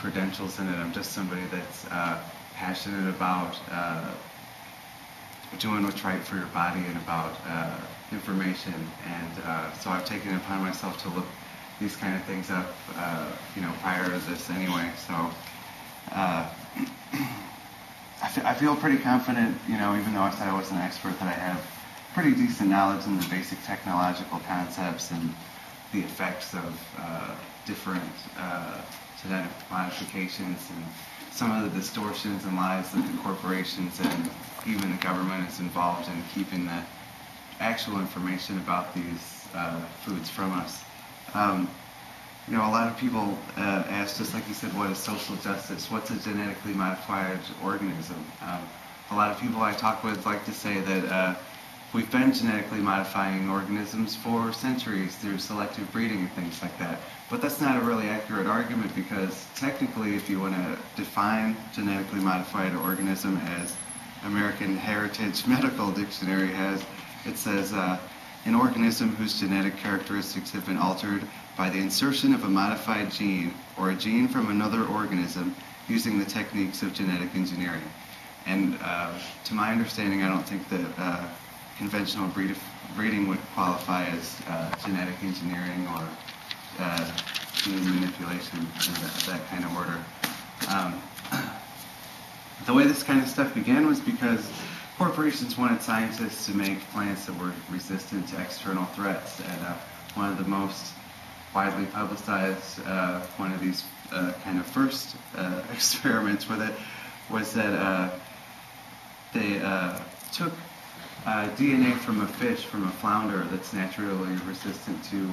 credentials in it. I'm just somebody that's passionate about doing what's right for your body and about information, and so I've taken it upon myself to look these kind of things up, prior to this anyway. So I feel pretty confident, even though I said I wasn't an expert, that I have pretty decent knowledge in the basic technological concepts and the effects of different genetic modifications and some of the distortions and lies that the corporations and even the government is involved in keeping the actual information about these foods from us. A lot of people ask, just like you said, what is social justice? What's a genetically modified organism? A lot of people I talk with like to say that we've been genetically modifying organisms for centuries through selective breeding and things like that. But that's not a really accurate argument, because technically, if you want to define genetically modified organism as American Heritage Medical Dictionary has, it says, an organism whose genetic characteristics have been altered by the insertion of a modified gene or a gene from another organism using the techniques of genetic engineering. And to my understanding, I don't think that conventional breeding would qualify as genetic engineering or gene manipulation in that kind of order. The way this kind of stuff began was because corporations wanted scientists to make plants that were resistant to external threats. And one of the most widely publicized, one of these kind of first experiments with it was that they took DNA from a fish, from a flounder that's naturally resistant to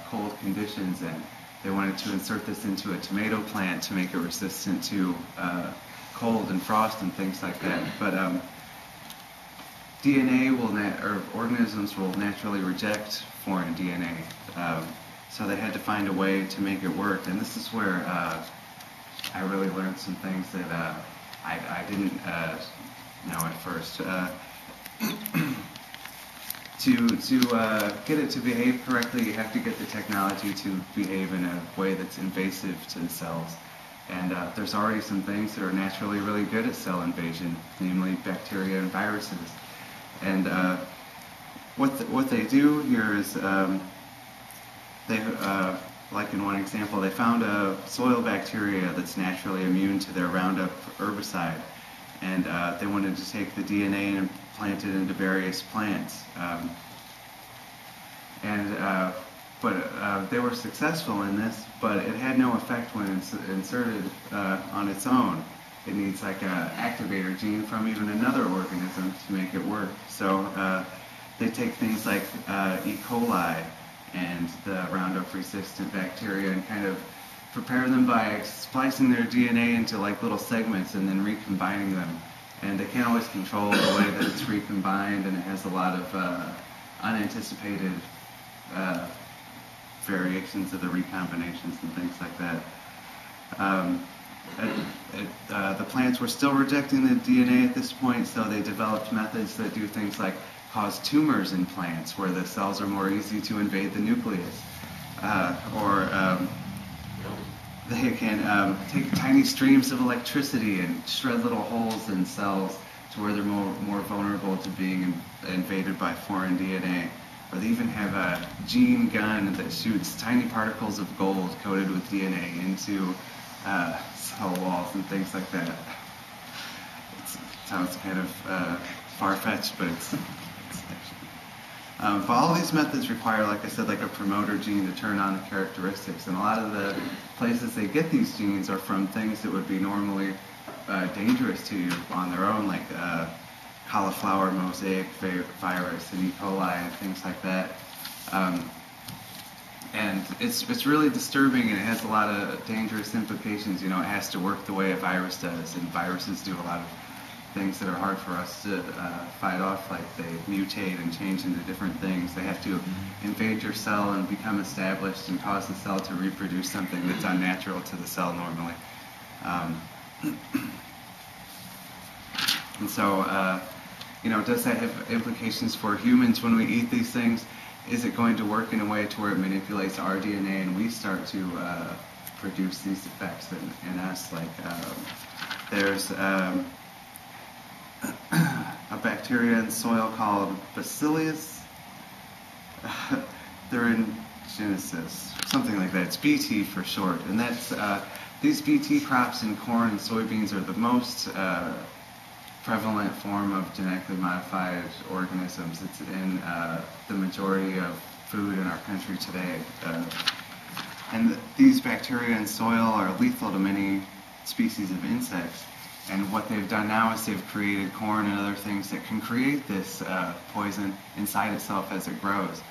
cold conditions, and they wanted to insert this into a tomato plant to make it resistant to cold and frost and things like that. But DNA or organisms will naturally reject foreign DNA, so they had to find a way to make it work. And this is where I really learned some things that I didn't know at first. To get it to behave correctly, you have to get the technology to behave in a way that's invasive to the cells. And there's already some things that are naturally really good at cell invasion, namely bacteria and viruses. And what they do here is they, like in one example, they found a soil bacteria that's naturally immune to their Roundup herbicide. And they wanted to take the DNA and plant it into various plants. But they were successful in this, but it had no effect when it's inserted on its own. It needs like an activator gene from even another organism to make it work. So they take things like E. coli and the Roundup-resistant bacteria and kind of prepare them by splicing their DNA into like little segments and then recombining them. And they can't always control the way that it's recombined, and it has a lot of unanticipated variations of the recombinations and things like that. The plants were still rejecting the DNA at this point, so they developed methods that do things like cause tumors in plants where the cells are more easy to invade the nucleus. They can take tiny streams of electricity and shred little holes in cells to where they're more vulnerable to being invaded by foreign DNA. Or they even have a gene gun that shoots tiny particles of gold coated with DNA into cell walls and things like that. It sounds kind of far-fetched, but it's but all these methods require, like I said, like a promoter gene to turn on the characteristics. And a lot of the places they get these genes are from things that would be normally dangerous to you on their own, like cauliflower mosaic virus and E. coli and things like that. And it's really disturbing, and it has a lot of dangerous implications. It has to work the way a virus does, and viruses do a lot of things that are hard for us to fight off, like they mutate and change into different things. They have to invade your cell and become established and cause the cell to reproduce something that's unnatural to the cell normally. And so, does that have implications for humans when we eat these things? Is it going to work in a way to where it manipulates our DNA and we start to produce these effects in us. Like there's a bacteria in soil called Bacillus thuringiensis, something like that. It's BT for short, and that's these BT crops in corn and soybeans are the most prevalent form of genetically modified organisms. It's in the majority of food in our country today. And these bacteria in soil are lethal to many species of insects. And what they've done now is they've created corn and other things that can create this poison inside itself as it grows.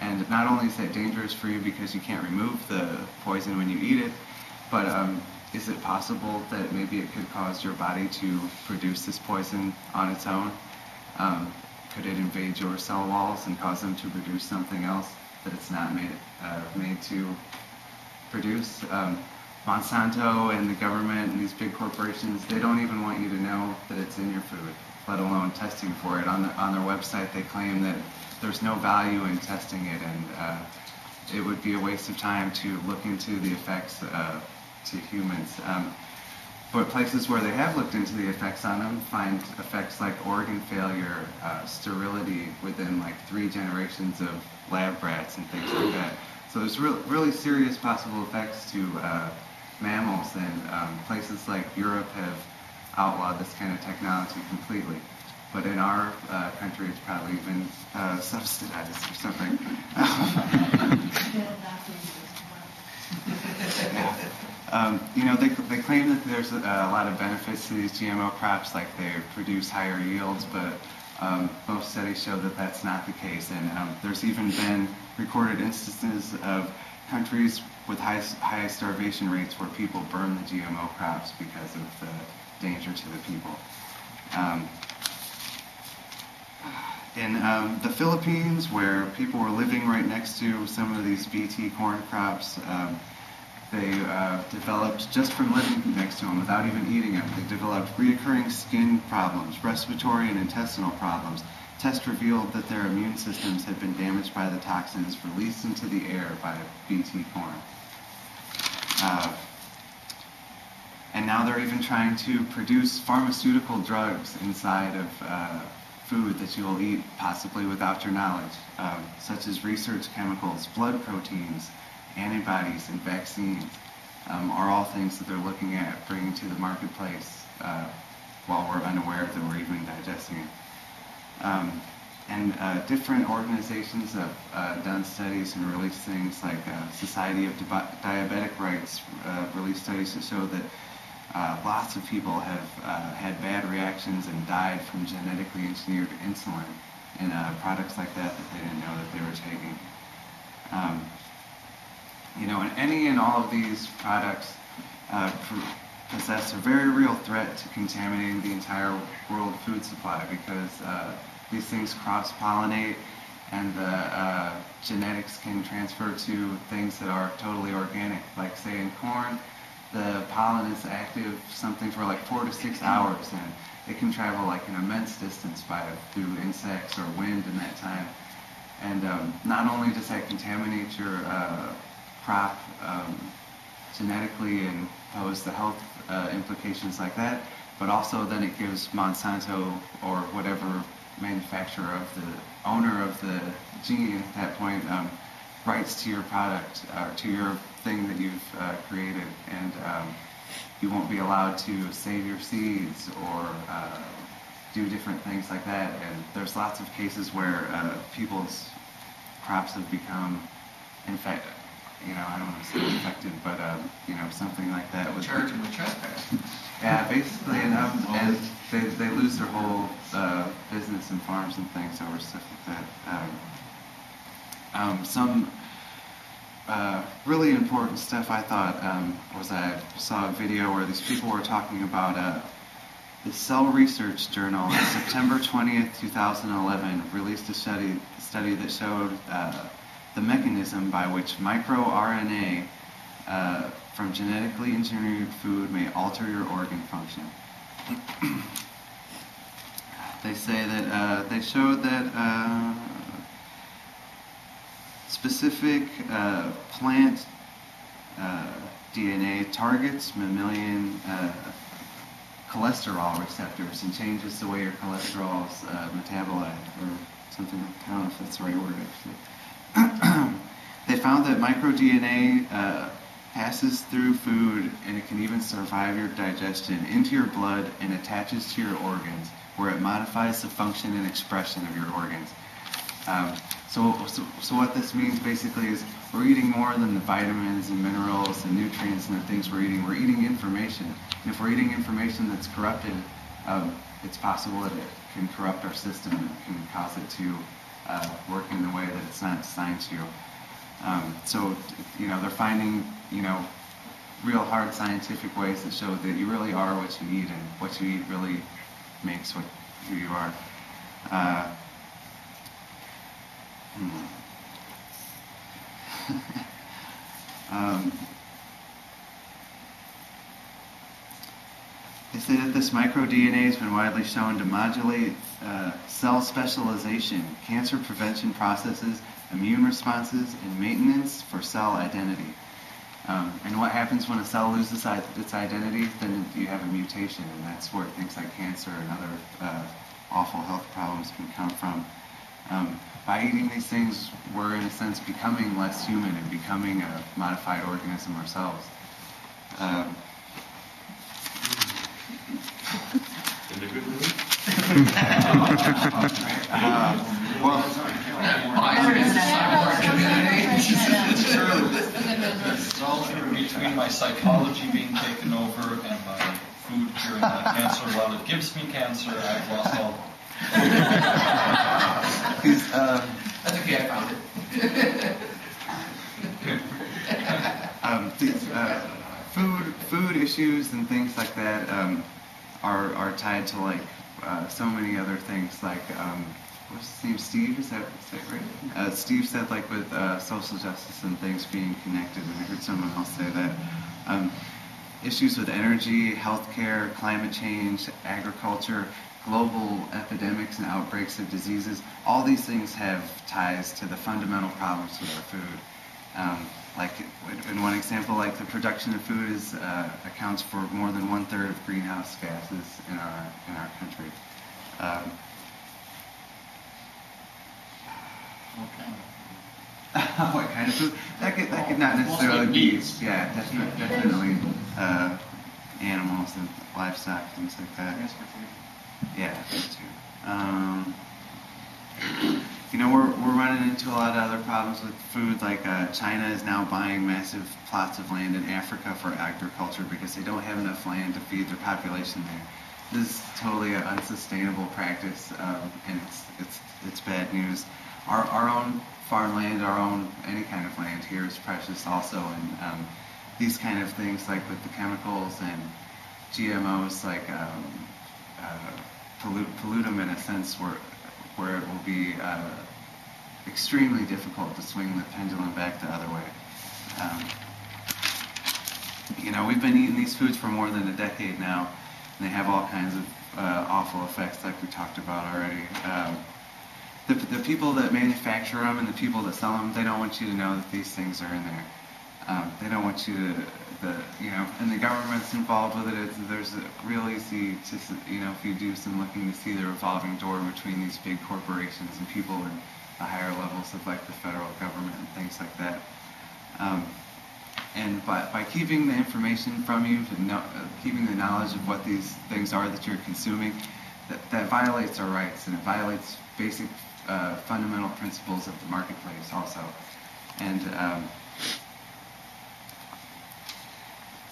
And not only is that dangerous for you because you can't remove the poison when you eat it, but is it possible that maybe it could cause your body to produce this poison on its own? Could it invade your cell walls and cause them to produce something else that it's not made to produce? Monsanto and the government and these big corporations, they don't even want you to know that it's in your food, let alone testing for it. On their website, they claim that there's no value in testing it, and it would be a waste of time to look into the effects to humans. But places where they have looked into the effects on them find effects like organ failure, sterility within like 3 generations of lab rats and things like that. So there's really serious possible effects to mammals, and places like Europe have outlawed this kind of technology completely. But in our country, it's probably been subsidized or something. They claim that there's a lot of benefits to these GMO crops, like they produce higher yields, but most studies show that that's not the case. And there's even been recorded instances of countries with high starvation rates where people burn the GMO crops because of the danger to the people. In the Philippines, where people were living right next to some of these BT corn crops, they developed, just from living next to them without even eating them, they developed reoccurring skin problems, respiratory and intestinal problems. Tests revealed that their immune systems had been damaged by the toxins released into the air by BT corn. And now they're even trying to produce pharmaceutical drugs inside of food that you will eat, possibly without your knowledge, such as research chemicals, blood proteins, antibodies, and vaccines, are all things that they're looking at bringing to the marketplace while we're unaware that we're even digesting it. And different organizations have done studies and released things like Society of Diabetic Rights released studies that show that lots of people have had bad reactions and died from genetically engineered insulin and products like that they didn't know that they were taking. And any and all of these products possess a very real threat to contaminating the entire world food supply, because these things cross-pollinate, and the genetics can transfer to things that are totally organic. Like, say, in corn, the pollen is active something for like 4 to 6 hours, and it can travel like an immense distance through insects or wind in that time. And not only does that contaminate your crop genetically and pose the health implications like that, but also then it gives Monsanto or whatever manufacturer of the owner of the gene at that point rights to your product or to your thing that you've created, and you won't be allowed to save your seeds or do different things like that. And there's lots of cases where people's crops have become infected. I don't want to say infected, but something like that. Charge them with trespass. Yeah, basically, and they lose their whole business and farms and things over stuff like that. Some really important stuff I thought was I saw a video where these people were talking about the Cell Research Journal on September 20th, 2011 released a study that showed the mechanism by which microRNA from genetically engineered food may alter your organ function. They say that they showed that specific plant DNA targets mammalian cholesterol receptors and changes the way your cholesterol is metabolized, or something. I don't know if that's the right word, actually. They found that microDNA passes through food, and it can even survive your digestion into your blood and attaches to your organs, where it modifies the function and expression of your organs. So what this means basically is we're eating more than the vitamins and minerals and nutrients and the things we're eating. We're eating information. And if we're eating information that's corrupted, it's possible that it can corrupt our system and can cause it to work in the way that it's not designed to. So, they're finding, real hard scientific ways that show that you really are what you eat, and what you eat really makes who you are. They say that this microDNA has been widely shown to modulate cell specialization, cancer prevention processes, immune responses, and maintenance for cell identity. And what happens when a cell loses its identity? Then you have a mutation, and that's where things like cancer and other awful health problems can come from. By eating these things, we're in a sense becoming less human and becoming a modified organism ourselves. In a good mood? Between my psychology being taken over and my food curing my cancer, while it gives me cancer, I've lost all. That's okay, I found it. Food issues and things like that are tied to like so many other things. Like what's his name? Steve? Is that right? Steve said like with social justice and things being connected, and I heard someone else say that. Issues with energy, healthcare, climate change, agriculture, global epidemics and outbreaks of diseases, all these things have ties to the fundamental problems with our food. Like in one example, like the production of food accounts for more than 1/3 of greenhouse gases in our country. What kind of food? That could not necessarily be. Yeah, definitely animals and livestock, things like that. Yeah, that too. We're running into a lot of other problems with food. Like China is now buying massive plots of land in Africa for agriculture because they don't have enough land to feed their population there. This is totally an unsustainable practice, and it's bad news. Our own farmland, any kind of land here is precious also, and these kind of things like with the chemicals and GMOs pollute them in a sense where it will be extremely difficult to swing the pendulum back the other way. We've been eating these foods for more than a decade now, and they have all kinds of awful effects like we talked about already. The people that manufacture them and the people that sell them, they don't want you to know that these things are in there. They don't want you to, and the government's involved with it. There's real easy to, if you do some looking to see the revolving door between these big corporations and people in the higher levels of like the federal government and things like that. And by keeping the information from you, keeping the knowledge of what these things are that you're consuming, that violates our rights, and it violates basic fundamental principles of the marketplace also. And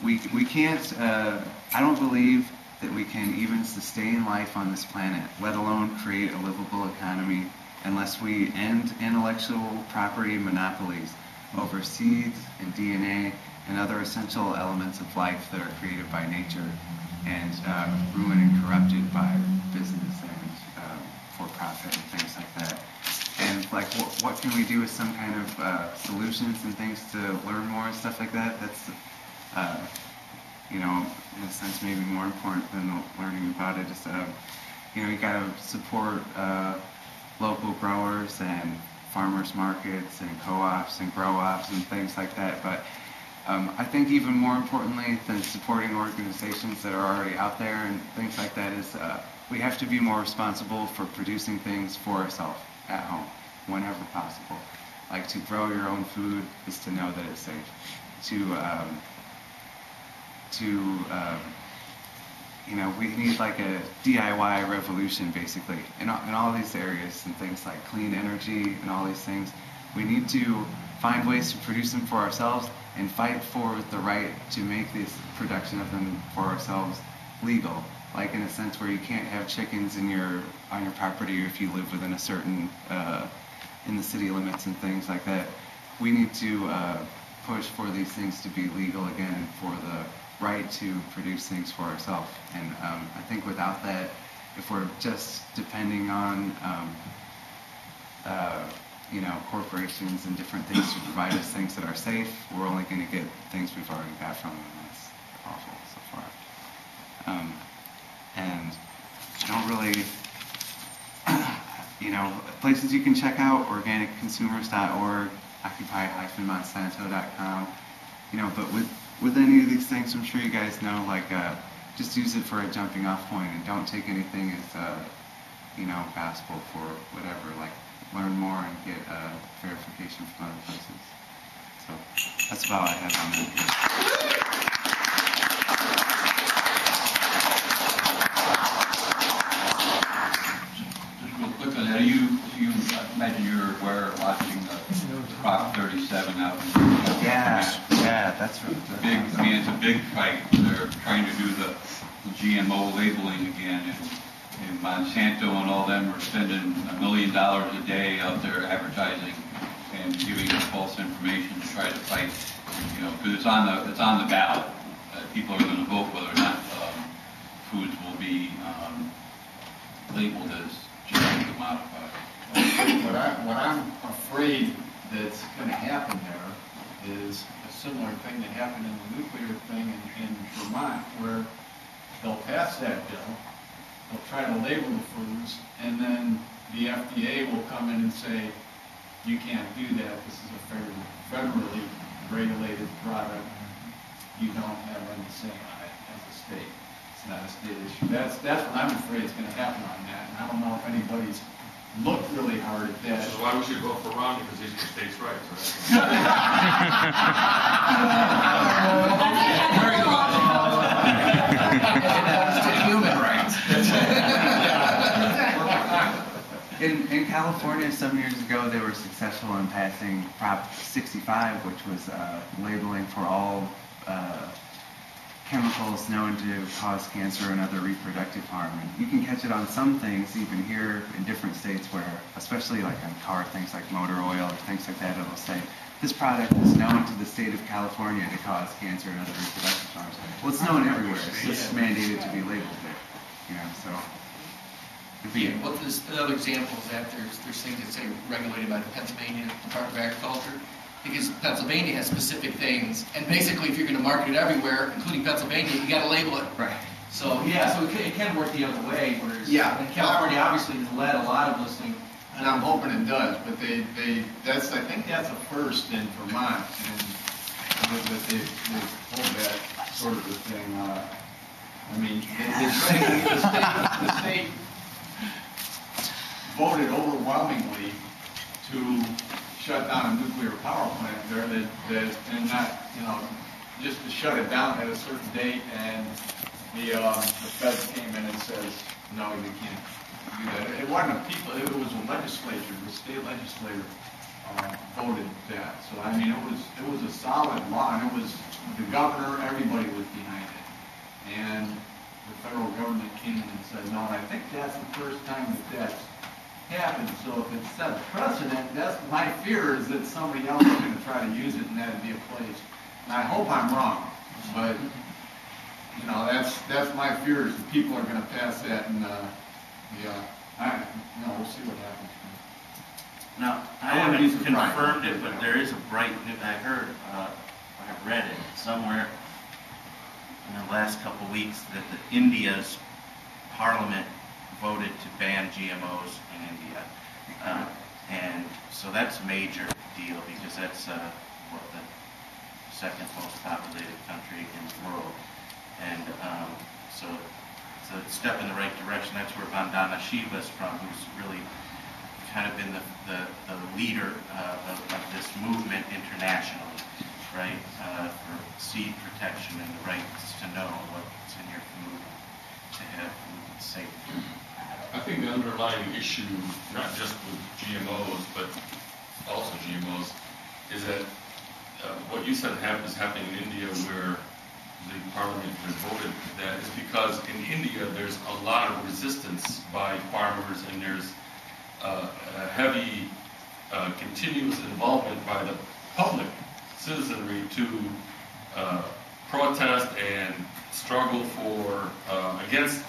we can't, I don't believe that we can even sustain life on this planet, let alone create a livable economy, unless we end intellectual property monopolies over seeds and DNA and other essential elements of life that are created by nature and ruined and corrupted by business and for profit and things like that. And like, what can we do with some kind of solutions and things to learn more and stuff like that? That's in a sense maybe more important than learning about it. Just you got to support local growers and farmers markets and co-ops and grow-ops and things like that. But I think even more importantly than supporting organizations that are already out there and things like that is we have to be more responsible for producing things for ourselves at home whenever possible. Like to grow your own food is to know that it's safe. We need like a DIY revolution basically in all these areas and things like clean energy and all these things. We need to find ways to produce them for ourselves and fight for the right to make this production of them for ourselves legal. Like in a sense where you can't have chickens on your property if you live within a certain in the city limits and things like that. We need to push for these things to be legal again and for the right to produce things for ourselves. And I think without that, if we're just depending on corporations and different things to provide us things that are safe, we're only going to get things we've already got from them. That's awful so far. And don't really, places you can check out, organicconsumers.org, occupy-monsanto.com, but with any of these things, I'm sure you guys know, just use it for a jumping off point and don't take anything as, gospel for whatever, learn more and get verification from other places. So that's about all I have on that. Just real quickly, now you I imagine you're aware of watching the Prop 37 out in Yeah, that's right. it's a big fight. They're trying to do the GMO labeling again, and Monsanto and all them are spending $1 million a day out there advertising and giving false information to try to fight, because it's on the ballot. People are going to vote whether or not foods will be labeled as genetically modified. What I'm afraid that's going to happen there is a similar thing that happened in the nuclear thing in Vermont, where they'll pass that bill, they'll try to label the foods, and then the FDA will come in and say, you can't do that, this is a federally regulated product, you don't have any say on it as a state. It's not a state issue. That's what I'm afraid is going to happen on that, and I don't know if anybody's looked really hard at that. Which is why we should vote for Romney, because he's for states' rights, right? Human rights. In California, some years ago, they were successful in passing Prop 65, which was labeling for all chemicals known to cause cancer and other reproductive harm. And you can catch it on some things, even here in different states where, especially like on car things like motor oil or things like that, it'll say, this product is known to the state of California to cause cancer and other reproductive harms. Well, it's known everywhere. It's just mandated to be labeled there. So. Well, there's another example is that there's things that say regulated by the Pennsylvania Department of Agriculture, because Pennsylvania has specific things, and basically if you're going to market it everywhere, including Pennsylvania, you got to label it. Right. So it can work the other way, whereas Yeah. California obviously has led a lot of listening. And I'm hoping it does, but I think that's a first in Vermont, and that they pulled that sort of a thing. The state voted overwhelmingly to shut down a nuclear power plant there, and not, just to shut it down at a certain date, and the feds came in and says, no, you can't do that. It wasn't a people, it was a legislature, the state legislature voted that. So, it was a solid law, and it was the governor, everybody was behind it. And the federal government came in and said, no, and I think that's the first time that's happened. So if it set a precedent, that's my fear, is that somebody else is going to try to use it, and that'd be a place. And I hope I'm wrong, but that's my fear, is that people are going to pass that, and we'll see what happens. Now, I wouldn't be haven't surprised. confirmed it, but there is a bright news. I read it somewhere in the last couple of weeks that India's parliament voted to ban GMOs in India. And so that's a major deal, because that's second most populated country in the world. And so it's a step in the right direction. That's where Vandana Shiva is from, who's really kind of been the leader of this movement internationally, right, for seed protection and the rights to know what's in your food, to have food safe. I think the underlying issue, not just with GMOs, but also GMOs, is that what you said is happening in India, where the parliament has voted that, is because in India there's a lot of resistance by farmers, and there's a heavy continuous involvement by the public citizenry to protest and struggle for against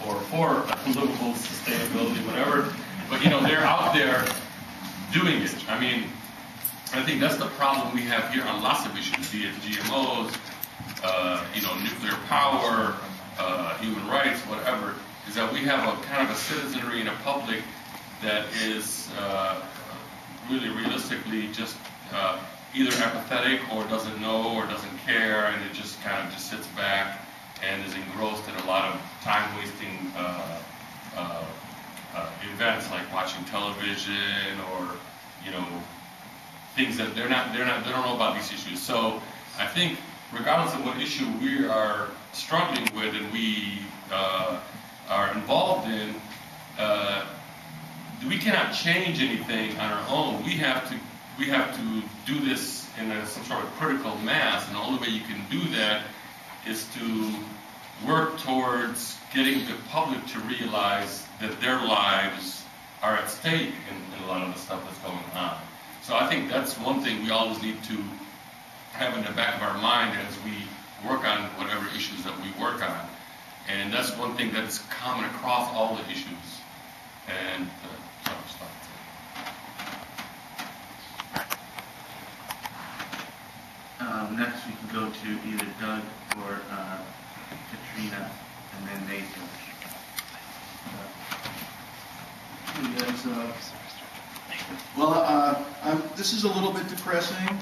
or for livable sustainability, whatever. But they're out there doing it. I mean, I think that's the problem we have here on lots of issues, be it GMOs, nuclear power, human rights, whatever, is that we have a kind of a citizenry and a public that is really realistically just either apathetic or doesn't know or doesn't care, and it just kind of just sits back and is engrossed in a lot of time-wasting events like watching television or things that they don't know about these issues. So I think regardless of what issue we are struggling with and we are involved in, we cannot change anything on our own. We have to do this in some sort of critical mass, and the only way you can do that is to work towards getting the public to realize that their lives are at stake in a lot of the stuff that's going on. So I think that's one thing we always need to have in the back of our mind as we work on whatever issues that we work on. And that's one thing that's common across all the issues. And next we can go to either Doug or Katrina, and then Nathan. Hey guys, well, this is a little bit depressing.